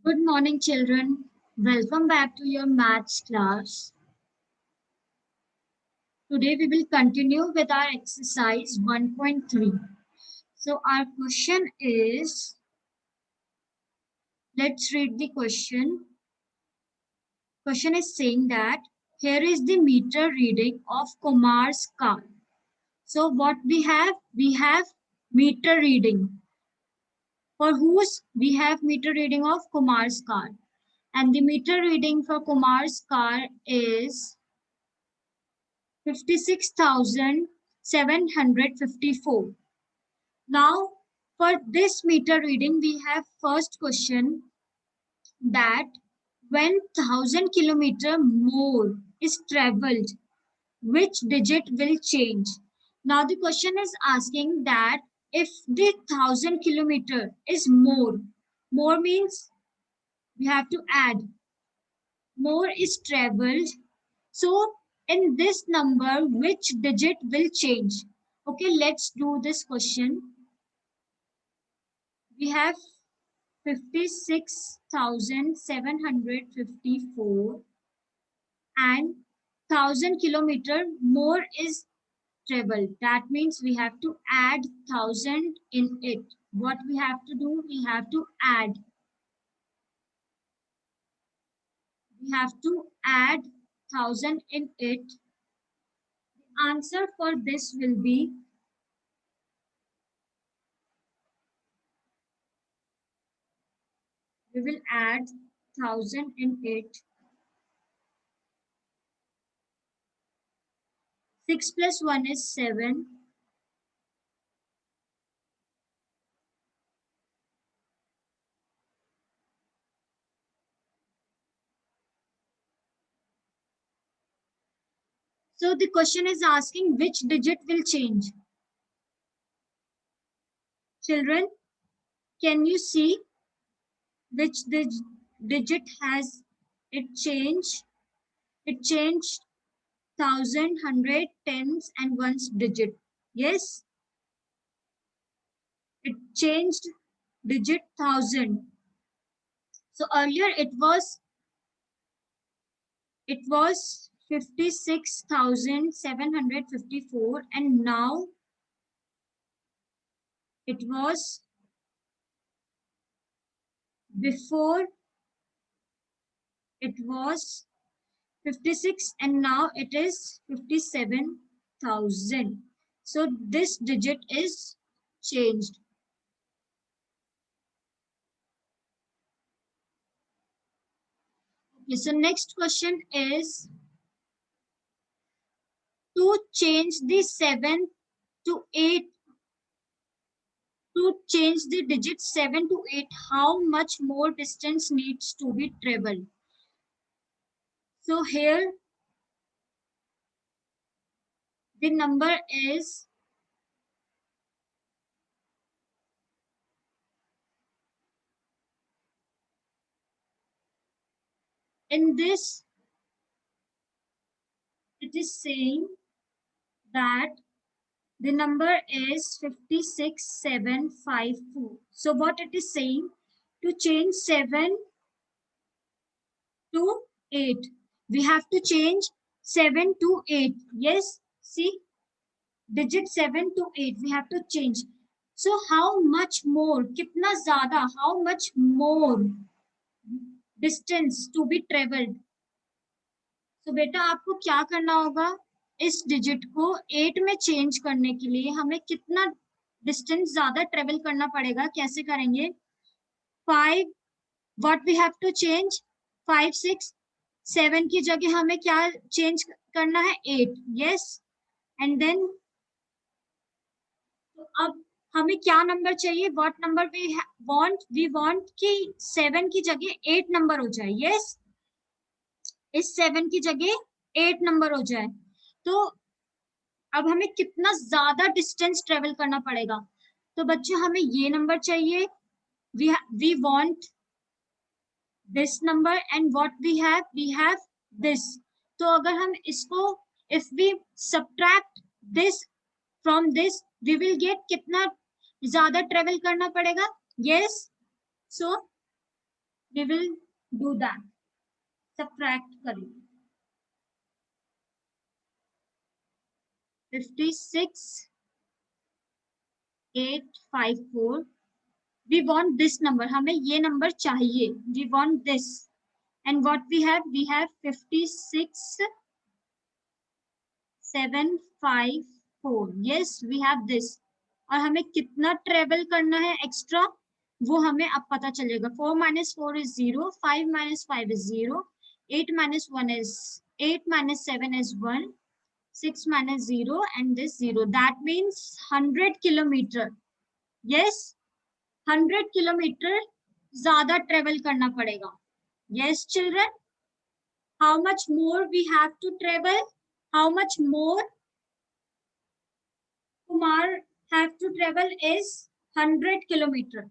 Good morning, children. Welcome back to your maths class. Today we will continue with our exercise 1.3. So our question is, let's read the question. Question is saying that here is the meter reading of Kumar's car. So what we have? We have meter reading. For whose? We have meter reading of Kumar's car. And the meter reading for Kumar's car is 56,754. Now, for this meter reading, we have first question that when 1,000 kilometer more is traveled, which digit will change? Now, the question is asking that if the 1,000 kilometer is more means we have to add. More is traveled. So in this number, which digit will change? Okay, let's do this question. We have 56,754 and 1,000 kilometer more is traveled. That means we have to add 1,000 in it. What we have to do? We have to add. We have to add 1,000 in it. The answer for this will be we will add 1,000 in it. 6 plus 1 is 7. So the question is asking which digit will change. Children, can you see which digit has it changed? It changed 1,000, 100, tens and ones digit. Yes, it changed digit 1,000. So earlier it was 56,754 and now it was before it was 56 and now it is 57,000. So this digit is changed. Okay, so next question is to change the 7 to 8. To change the digit 7 to 8, how much more distance needs to be traveled? So here the number is in this, it is saying that the number is 56,754. So what it is saying, to change 7 to 8, we have to change 7 to 8. Yes, see, digit 7 to 8, we have to change. So how much more, kitna zyada, how much more distance to be traveled? तो बेटा आपको क्या करना होगा, इस digit को 8 में change करने के लिए हमें कितना डिस्टेंस ज्यादा ट्रेवल करना पड़ेगा? कैसे करेंगे? 5, what we have to change? 5, 6, 7 की जगह हमें क्या चेंज करना है? 8. यस, एंड देन अब हमें क्या नंबर चाहिए? What number we want? We want कि 7 की जगह 8 नंबर हो जाए. यस, इस 7 की जगह 8 नंबर हो जाए. तो अब हमें कितना ज्यादा डिस्टेंस ट्रेवल करना पड़ेगा? तो बच्चों हमें ये नंबर चाहिए. We want this number and what we have this. तो अगर हम इसको if we subtract this from this, we will get कितना ज्यादा ट्रेवल करना पड़ेगा? Yes, so We will do that. Subtract करेंगे. 56,854. We want this number. हमें ये number चाहिए. We want this. And what we have? We have 56,754. Yes, we have this. और हमें कितना travel करना है extra? वो हमें अब पता चलेगा. 4 minus 4 is 0. 5 minus 5 is 0. 8 minus 1 is 8 minus 7 is 1. 6 minus 0 and this 0. That means 100 kilometer. Yes, 100 kilometer ज़्यादा travel करना पड़ेगा. Yes, children. How much more we have to travel? How much more Kumar have to travel is 100 kilometer.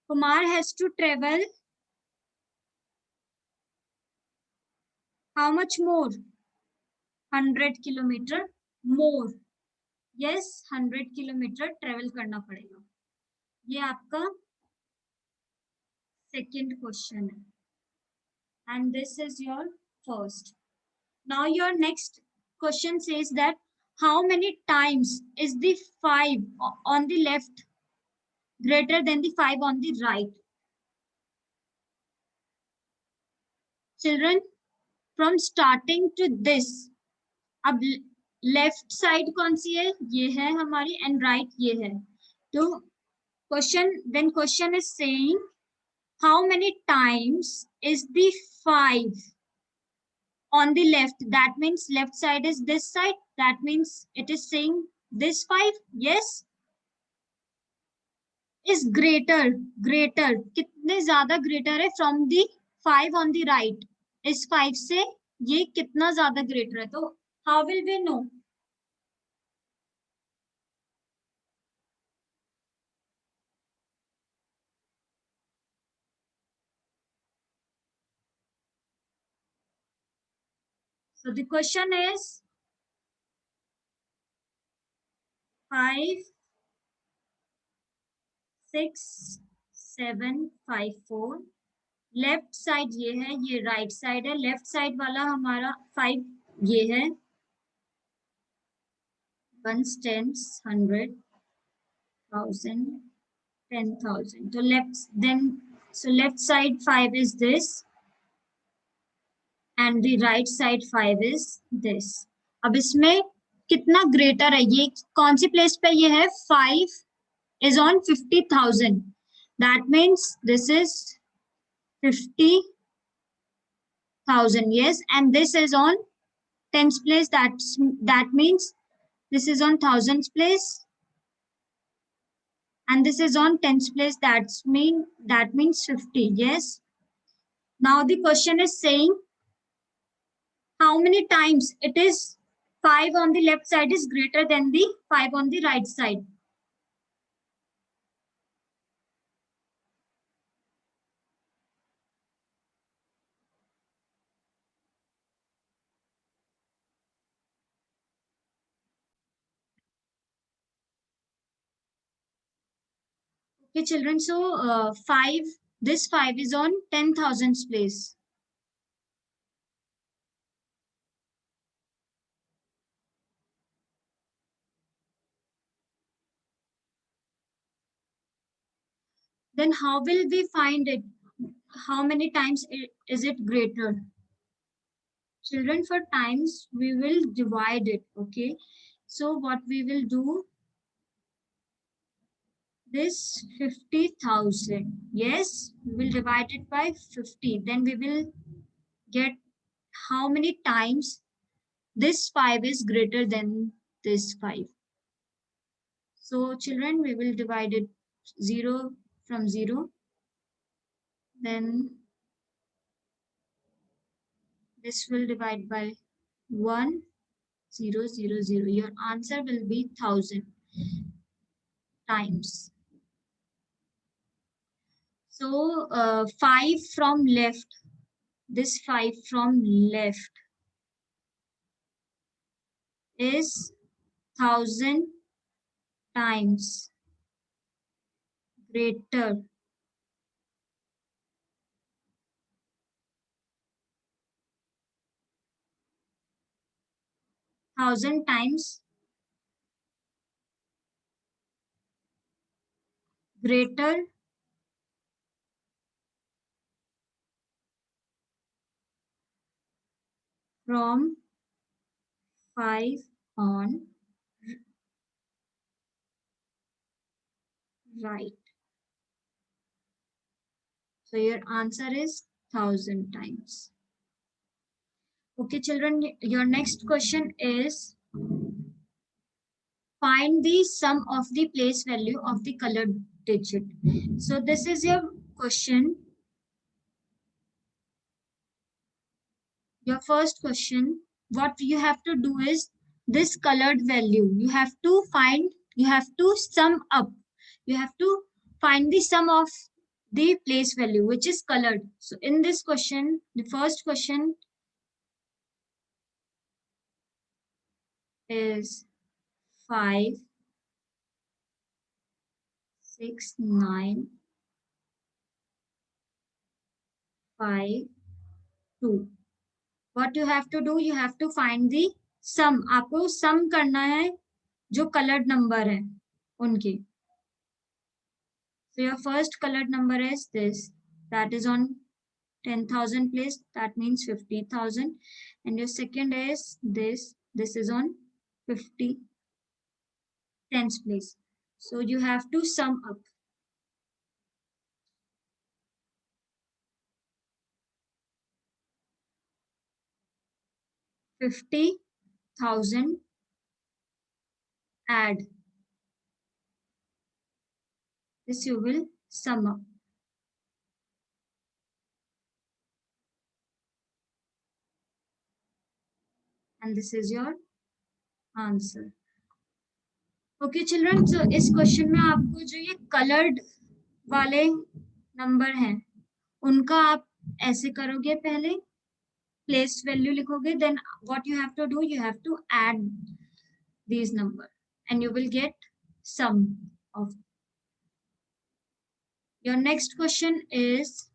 Kumar has to travel how much more? 100 kilometer more. Yes, 100 kilometer travel करना पड़ेगा. ये आपका second question है. And this is your first. Now your next question says that how many times is the 5 on the left greater than the 5 on the right? Children, from starting to this, अब left side कौन सी है? ये है हमारी, and right ये है. तो question is saying how many times is the 5 on the left? That means left side is this side. That means it is saying this 5. Yes, is greater कितने ज्यादा greater है from the 5 on the right? इस 5 से ये कितना ज्यादा greater है? तो how will we know? So the question is 5, 6, 7, 5, 4. Left side ये है, ये राइट साइड है. लेफ्ट साइड वाला हमारा 5 ये है. 1s, 10s, 100, 1000, 10,000. तो left side 5 is this and the right side 5 is this. अब इसमें कितना ग्रेटर है? ये कौन सी प्लेस पे ये है? 5 is on 50,000. That means this is 50,000. Yes, and this is on tens place. That means this is on thousands place, and this is on tens place. That means 50. Yes. Now the question is saying how many times it is 5 on the left side is greater than the 5 on the right side. Okay, children. So this 5 is on 10,000 place. Then how will we find it? How many times is it greater? Children, for times we will divide it. Okay, so what we will do, this 50,000, yes, we will divide it by 50. Then we will get how many times this 5 is greater than this 5. So children, we will divide it 0 from 0. Then this will divide by 1, 0, 0, 0. Your answer will be 1,000 times. So 5 from left, this 5 from left is 1000 times greater 1000 times greater from 5 on right. So your answer is 1000 times. Okay, children, your next question is find the sum of the place value of the colored digit. So this is your question. Your first question, what you have to do is this colored value. You have to sum up. You have to find the sum of the place value, which is colored. So in this question, the first question is 5, 6, 9, 5, 2. What you have to do, you have to find the sum. आपको sum करना है जो colored number है उनके. So your first colored number is this, that is on 10,000 place, that means 50,000. And your second is this is on 50 tens place. So you have to sum up. 50,000 add. This you will sum up. And this is your answer. Okay children, so इस question में आपको जो ये coloured वाले number हैं उनका आप ऐसे करोगे, पहले प्लेस वैल्यू लिखोगे, then what you have to do, you have to add these number and you will get sum of. Your next question is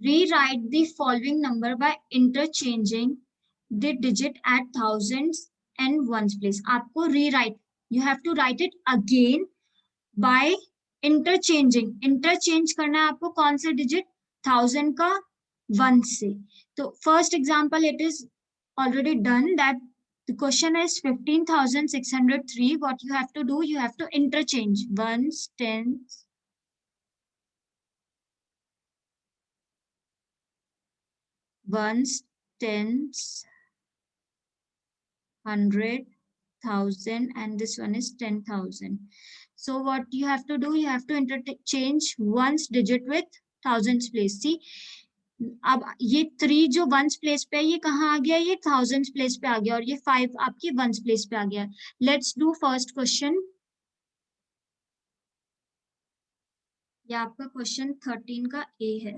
rewrite the following number by interchanging the digit at thousands and ones place. आपको rewrite, you have to write it again by interchanging. interchange करना है आपको कौन सा digit, 1000 का 1 से. तो first example it is already done, that the question is 15,603. What you have to do, you have to interchange ones, tens, hundred, thousand, and this one is 10,000. So what you have to do, you have to interchange ones digit with thousands place. See, अब ये 3 जो ones place पे है ये कहाँ आ गया, ये thousands place पे आ गया, और ये 5 आपकी वंस प्लेस पे आ गया. Let's do first question. ये आपका क्वेश्चन 13 का ए है.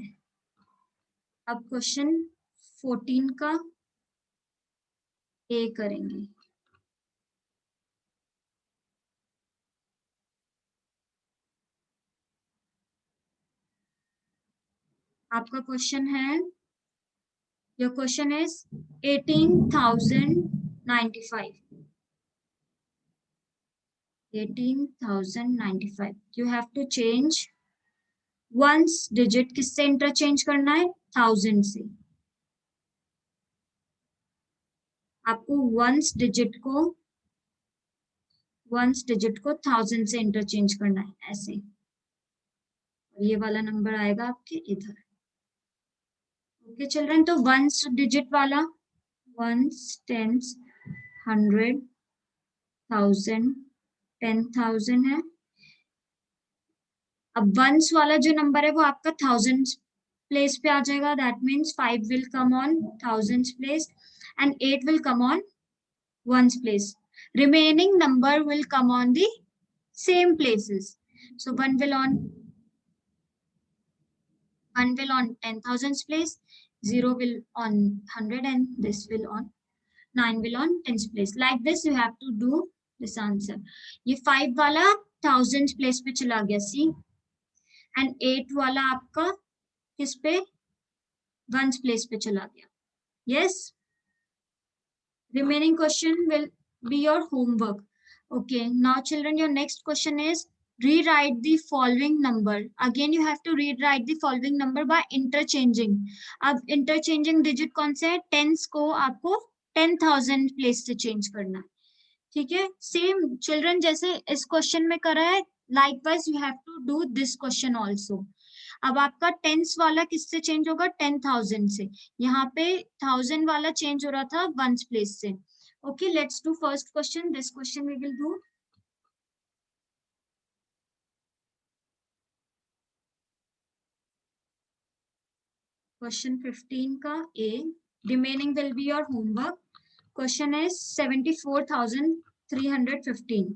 अब क्वेश्चन 14 का ए करेंगे. आपका क्वेश्चन है, your question is 18,095. 18,095. You have to change ones digit किससे इंटरचेंज करना है, 1000 से. आपको वंस डिजिट को 1000 से इंटरचेंज करना है ऐसे. ये वाला नंबर आएगा आपके इधर. ओके चिल्ड्रन, तो वंस डिजिट वाला वंस, टेंस, 100, 1000, 10,000 है. अब वंस वाला जो नंबर है वो आपका 1000 प्लेस पे आ जाएगा. That means 5 will come on 1000 place and 8 will come on ones place. Remaining number will come on the same places. So 1 will on 1 will on 10,000s place, 0 will on 100, and this will on 9 will on 10s place. Like this you have to do this answer. ये 5 वाला 1000s place पे चला गया, सी, and 8 वाला आपका किस पे, 1s place पे चला गया. Yes, remaining question will be your homework. Okay, now children, your next question is rewrite the following number. Again you have to rewrite the following number by interchanging. अब interchanging digit कौन से है, tens को आपको 10,000 place से change करना है. ठीक है, सेम चिल्ड्रन जैसे इस क्वेश्चन में करा है, likewise you have to do this question also. अब आपका टेंस वाला किससे चेंज होगा, 10,000 से. यहाँ पे 1000 वाला चेंज हो रहा था वंस प्लेस से. Okay, let's do first question. This question we will do. Question 15 का A. Remaining will be your homework. Question is 74,315.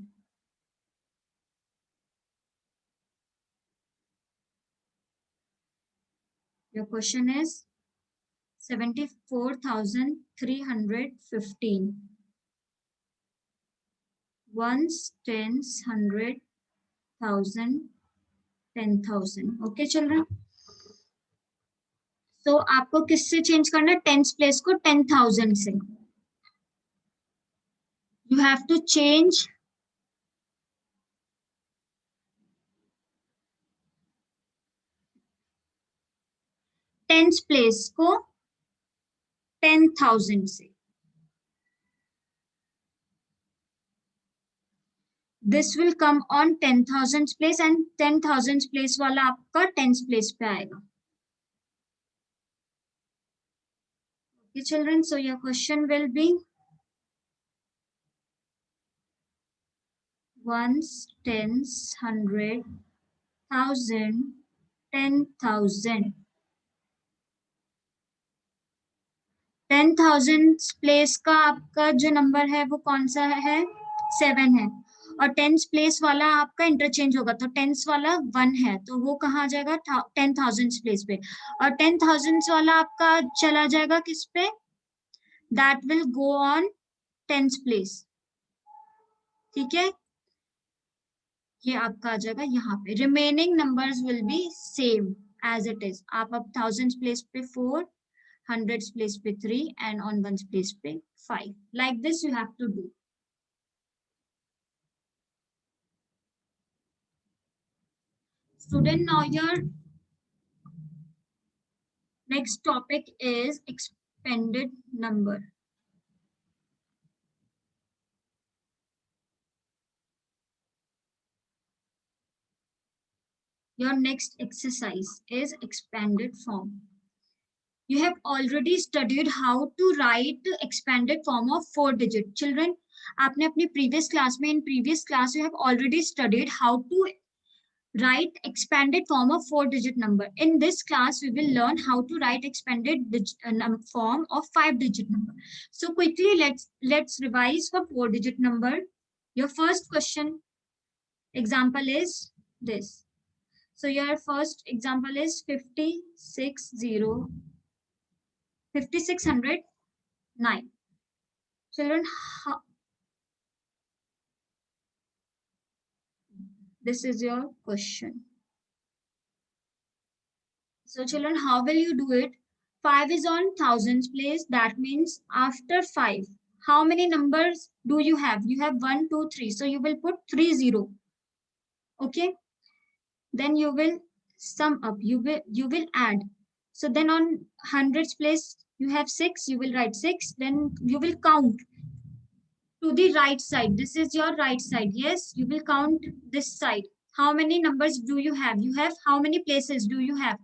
Your question is 74,315. Ones, tens, 100, 1,000, 10,000. Okay children. So आपको किससे चेंज करना है, tens place को 10,000 से. You have to change tens place को 10,000 से. This will come on 10,000 place and 10,000 place वाला आपका टेंस प्लेस पे आएगा. Okay children, so your question will be ones, tens, 100, 1,000, 10,000. 10,000 place का आपका जो नंबर है वो कौन सा है, 7 है. और टेंस प्लेस वाला आपका इंटरचेंज होगा, तो टेंस वाला 1 है, तो वो कहाँ आ जाएगा, 10,000 प्लेस पे. और 10,000 वाला आपका चला जाएगा किस पे, that will go on tens place. ठीक है, ये आपका आ जाएगा यहाँ पे. Remaining numbers will be same as it is. आप अब 1000 प्लेस पे 4, 100 place पे 3 and on 1's place पे 5. Like this you have to do. Student, now your next topic is expanded number. Your next exercise is expanded form. You have already studied how to write expanded form of 4 digit. Children, आपने अपनी previous class में, in previous class you have already studied how to write expanded form of 4 digit number. In this class we will learn how to write expanded form of 5 digit number. So quickly let's revise for 4 digit number. Your first question example is this. So your first example is 5609. Children, this is your question. So children, how will you do it? 5 is on thousands place. That means after 5, how many numbers do you have? You have 1, 2, 3. So you will put 30. Okay. Then you will sum up. You will add. So then on hundreds place, you have 6. You will write 6. Then you will count to the right side. This is your right side. Yes, you will count this side. How many numbers do you have? You have how many places do you have?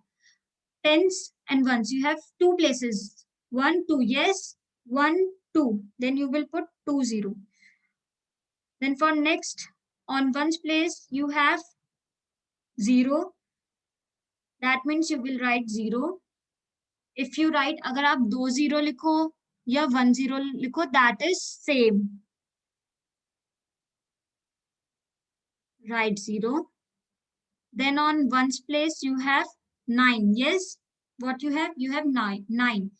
Tens and ones. You have 2 places. 1, 2. Yes, 1, 2. Then you will put 2, 0. Then for next, on ones place, you have 0. That means you will write 0. If you write, अगर आप 2 0 लिखो या 1 0 लिखो, that is same. Write 0. Then on ones place, you have 9. Yes, what you have? You have 9. 9.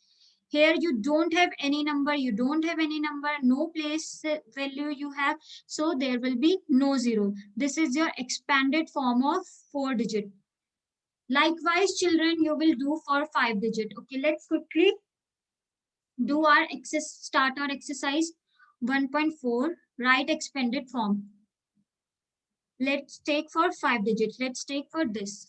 Here you don't have any number, you don't have any number, no place value you have, so there will be no 0. This is your expanded form of 4 digit. Likewise, children, you will do for 5 digit. Okay, let's quickly do our start our exercise 1.4, write expanded form. Let's take for 5 digits. Let's take for this.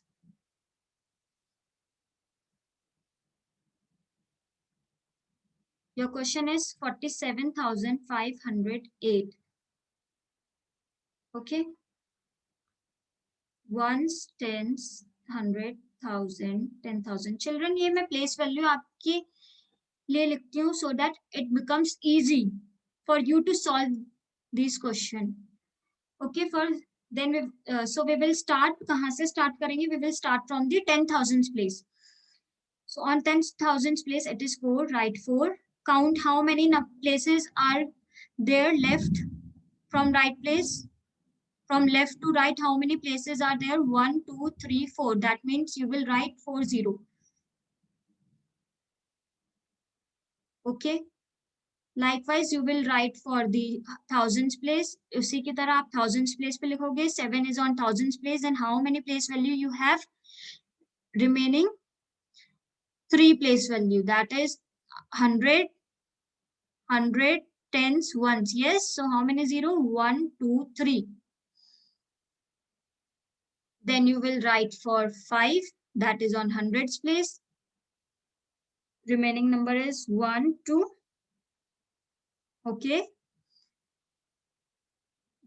Your question is 47,508. Okay. Ones, tens, 100, 1000, 10,000. Children, ये मैं place value आपके लिए लिखती हूँ so that it becomes easy for you to solve this question. Okay, for then so we will start. कहाँ से start करेंगे? We will start from the 10,000 place. So on 10,000 place, it is 4. Write 4. Count how many places are there left from right place. From left to right, how many places are there? 1, 2, 3, 4. That means you will write 4, 0. Okay. Likewise, you will write for the thousands place. उसी की तरह आप thousands place पे लिखोगे. 7 is on thousands place. And how many place value you have? Remaining 3 place value. That is 100, 100, tens, ones. Yes. So how many 0? 1, 2, 3. Then you will write for 5. That is on hundreds place. Remaining number is 1, 2. Okay.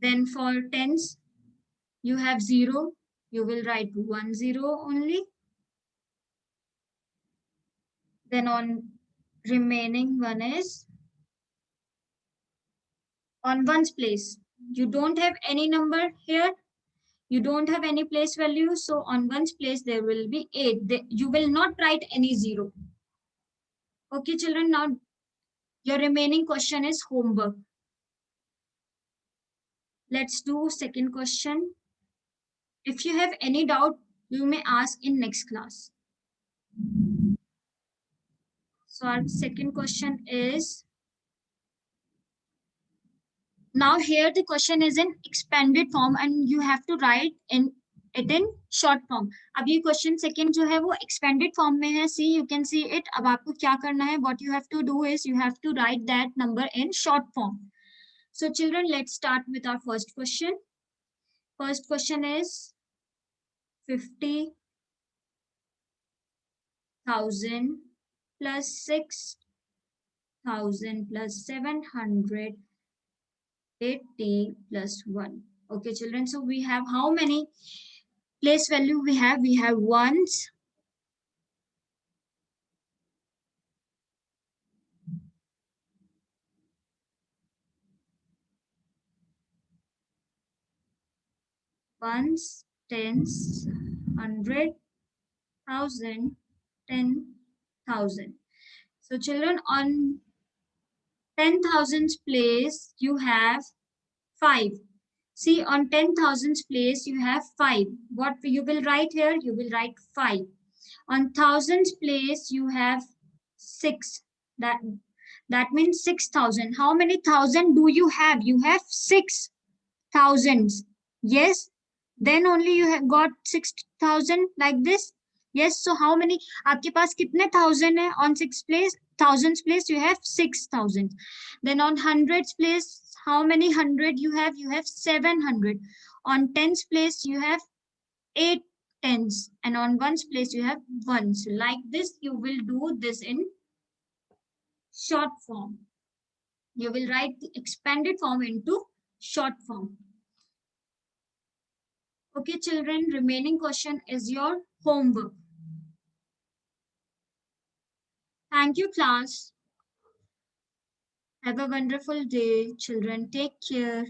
Then for tens, you have 0. You will write 1, 0 only. Then on remaining one is on ones place. You don't have any number here. You don't have any place value. So on ones place, there will be 8. You will not write any 0. Okay, children. Now your remaining question is homework. Let's do second question. If you have any doubt, you may ask in next class. So our second question is, now here the question is in expanded form and you have to write it in short form. अब ये question second जो है वो expanded form में है. See, you can see it. अब आपको क्या करना है? What you have to do is you have to write that number in short form. So children, let's start with our first question. First question is 50,000 plus 6,000 plus 780 plus 1. Okay, children. So we have how many place value we have? We have ones, ones, tens, 100, 1000, 10,000. So children, on 10,000 place, you have 5. See, on 10,000 place, you have 5. What you will write here? You will write 5. On thousands place, you have 6. That means 6,000. How many thousand do you have? You have 6 thousands. Yes. Then only you have got 6,000 like this. Yes. So how many? आपके पास कितने thousand है? On 6 place, thousands place you have 6,000. Then on hundreds place, how many hundred you have? You have 700. On tens place you have 8 tens, and on ones place you have ones. Like this, you will do this in short form. You will write the expanded form into short form. Okay, children, remaining question is your homework. Thank you, class. Have a wonderful day, children. Take care.